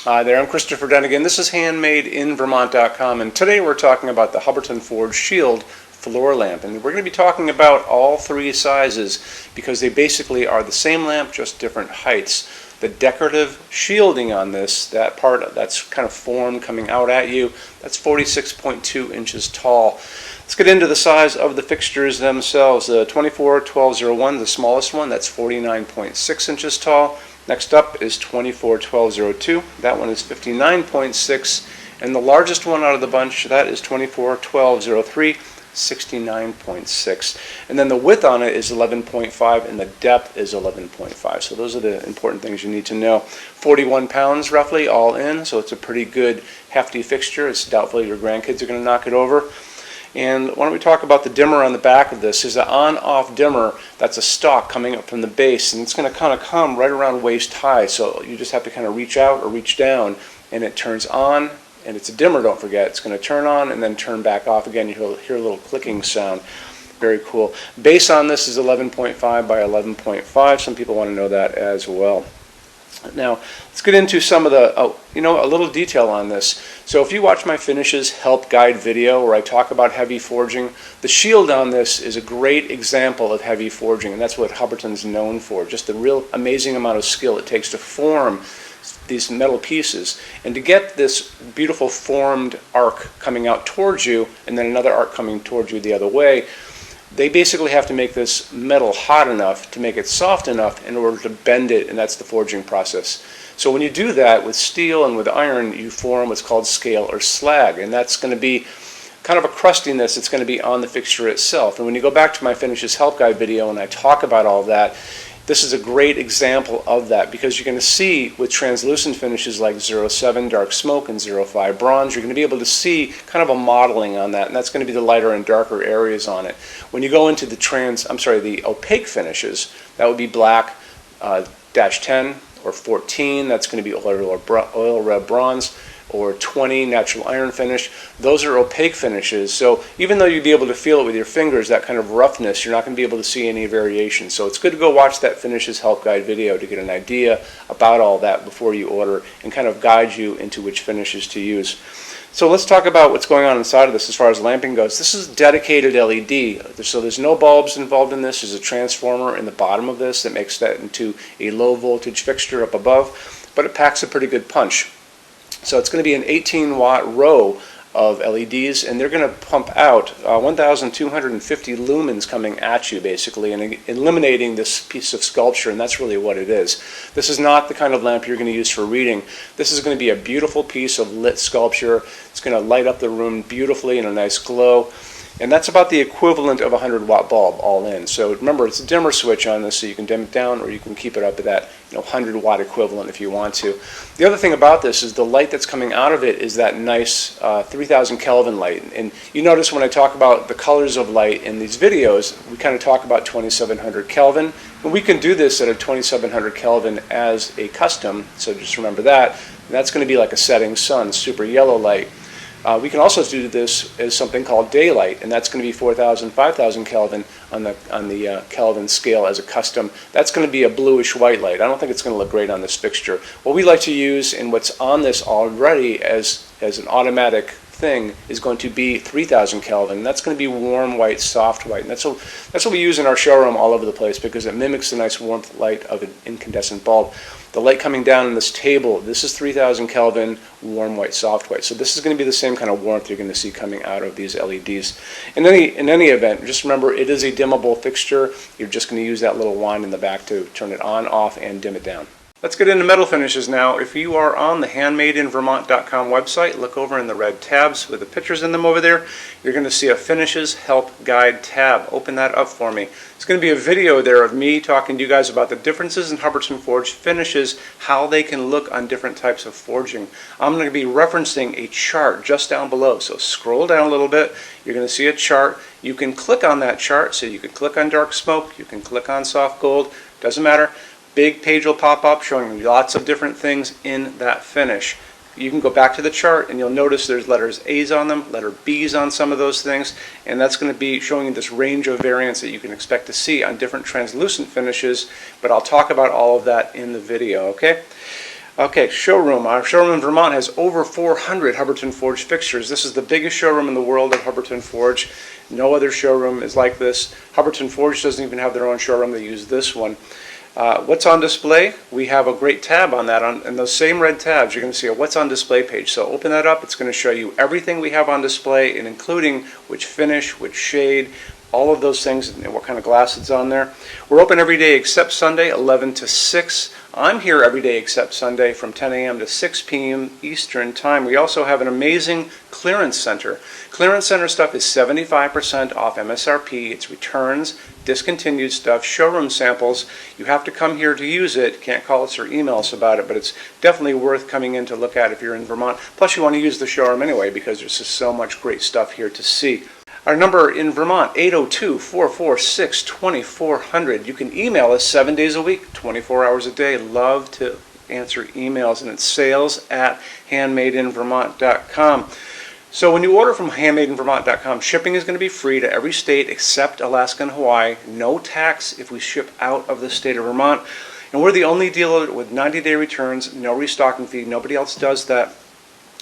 Hi there, I'm Christopher Dunnigan. This is HandmadeInVermont.com, and today we're talking about the Hubbardton Forge Sheild floor lamp. And we're going to be talking about all three sizes because they basically are the same lamp, just different heights. The decorative shielding on this, that part that's kind of formed coming out at you, that's 46.2 inches tall. Let's get into the size of the fixtures themselves. The 24-1201, the smallest one, that's 49.6 inches tall. Next up is 24-1202. That one is 59.6, and the largest one out of the bunch, that is 24-1203, 69.6. And then the width on it is 11.5, and the depth is 11.5. So those are the important things you need to know. 41 pounds roughly all in, so it's a pretty good hefty fixture. It's doubtful your grandkids are going to knock it over. And why don't we talk about the dimmer on the back of this. Is an on-off dimmer that's a stalk coming up from the base, and it's going to kind of come right around waist high, so you just have to kind of reach out or reach down, and it turns on, and it's a dimmer, don't forget. It's going to turn on and then turn back off again. You'll hear a little clicking sound. Very cool. Base on this is 11.5 by 11.5. Some people want to know that as well. Now, let's get into some of the, a little detail on this. So if you watch my finishes help guide video where I talk about heavy forging, the shield on this is a great example of heavy forging, and that's what Hubbardton's known for, just the real amazing amount of skill it takes to form these metal pieces. And to get this beautiful formed arc coming out towards you and then another arc coming towards you the other way, they basically have to make this metal hot enough to make it soft enough in order to bend it, and that's the forging process. So when you do that with steel and with iron, you form what's called scale or slag, and that's going to be kind of a crustiness that's going to be on the fixture itself. And when you go back to my finishes help guide video and I talk about all that, this is a great example of that, because you're going to see with translucent finishes like 07 dark smoke and 05 bronze, you're going to be able to see kind of a modeling on that, and that's going to be the lighter and darker areas on it. When you go into the opaque finishes, that would be black, -10 or 14, that's going to be oil red bronze, or 20 natural iron finish. Those are opaque finishes, so even though you'd be able to feel it with your fingers, that kind of roughness, you're not going to be able to see any variation. So it's good to go watch that finishes help guide video to get an idea about all that before you order and kind of guide you into which finishes to use. So let's talk about what's going on inside of this as far as lamping goes. This is dedicated LED, so there's no bulbs involved in this. There's a transformer in the bottom of this that makes that into a low voltage fixture up above, but it packs a pretty good punch. So it's going to be an 18-watt row of LEDs, and they're going to pump out 1,250 lumens coming at you, basically, and eliminating this piece of sculpture, and that's really what it is. This is not the kind of lamp you're going to use for reading. This is going to be a beautiful piece of lit sculpture. It's going to light up the room beautifully in a nice glow. And that's about the equivalent of a 100-watt bulb all in. So remember, it's a dimmer switch on this, so you can dim it down or you can keep it up at that 100-watt equivalent if you want to. The other thing about this is the light that's coming out of it is that nice 3000 Kelvin light. And you notice when I talk about the colors of light in these videos, we kind of talk about 2700 Kelvin. And we can do this at a 2700 Kelvin as a custom, so just remember that. And that's going to be like a setting sun, super yellow light. We can also do this as something called daylight, and that's going to be 4,000, 5,000 Kelvin on the Kelvin scale as a custom. That's going to be a bluish white light. I don't think it's going to look great on this fixture. What we like to use and what's on this already as an automatic thing is going to be 3,000 Kelvin. That's going to be warm white, soft white, and that's what we use in our showroom all over the place because it mimics the nice warmth light of an incandescent bulb. The light coming down on this table, this is 3,000 Kelvin, warm white, soft white. So this is going to be the same kind of warmth you're going to see coming out of these LEDs. In any event, just remember it is a dimmable fixture. You're just going to use that little wand in the back to turn it on, off, and dim it down. Let's get into metal finishes now. If you are on the HandmadeInVermont.com website, look over in the red tabs with the pictures in them over there. You're going to see a Finishes Help Guide tab. Open that up for me. It's going to be a video there of me talking to you guys about the differences in Hubbardton Forge finishes, how they can look on different types of forging. I'm going to be referencing a chart just down below, so scroll down a little bit. You're going to see a chart. You can click on that chart, so you can click on dark smoke, you can click on soft gold, doesn't matter. Big page will pop up showing you lots of different things in that finish. You can go back to the chart and you'll notice there's letters A's on them, letter B's on some of those things, and that's going to be showing you this range of variants that you can expect to see on different translucent finishes, but I'll talk about all of that in the video, okay? Okay, showroom. Our showroom in Vermont has over 400 Hubbardton Forge fixtures. This is the biggest showroom in the world of Hubbardton Forge. No other showroom is like this. Hubbardton Forge doesn't even have their own showroom. They use this one. What's on display? We have a great tab on that. And those same red tabs, you're going to see a what's on display page. So open that up. It's going to show you everything we have on display, and including which finish, which shade, all of those things, and what kind of glass it's on there. We're open every day except Sunday, 11 to 6. I'm here every day except Sunday from 10 a.m. to 6 p.m. Eastern Time. We also have an amazing clearance center. Clearance center stuff is 75% off MSRP. It's returns, discontinued stuff, showroom samples. You have to come here to use it. Can't call us or email us about it, but it's definitely worth coming in to look at if you're in Vermont. Plus, you want to use the showroom anyway because there's just so much great stuff here to see. Our number in Vermont, 802-446-2400. You can email us 7 days a week, 24 hours a day. Love to answer emails, and it's sales@HandmadeInVermont.com. So when you order from HandmadeInVermont.com, shipping is going to be free to every state except Alaska and Hawaii. No tax if we ship out of the state of Vermont. And we're the only dealer with 90-day returns, no restocking fee. Nobody else does that.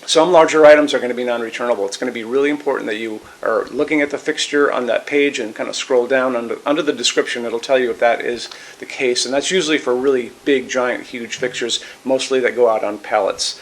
Some larger items are going to be non-returnable. It's going to be really important that you are looking at the fixture on that page and kind of scroll down under the description. It'll tell you if that is the case. And that's usually for really big, giant, huge fixtures, mostly that go out on pallets.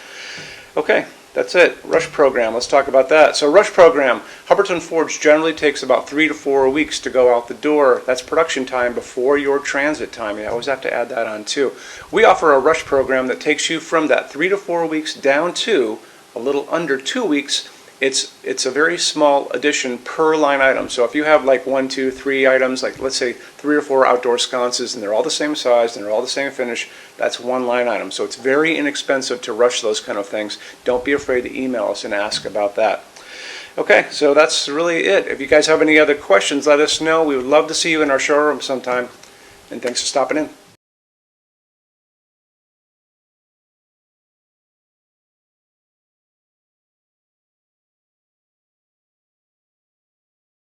Okay, that's it. Rush program. Let's talk about that. So rush program, Hubbardton Forge generally takes about 3 to 4 weeks to go out the door. That's production time before your transit time. You always have to add that on too. We offer a rush program that takes you from that 3 to 4 weeks down to a little under 2 weeks. It's a very small addition per line item. So if you have like 1, 2, 3 items, like let's say 3 or 4 outdoor sconces, and they're all the same size and they're all the same finish, that's one line item. So it's very inexpensive to rush those kind of things. Don't be afraid to email us and ask about that. Okay, so that's really it. If you guys have any other questions, let us know. We would love to see you in our showroom sometime. And thanks for stopping in.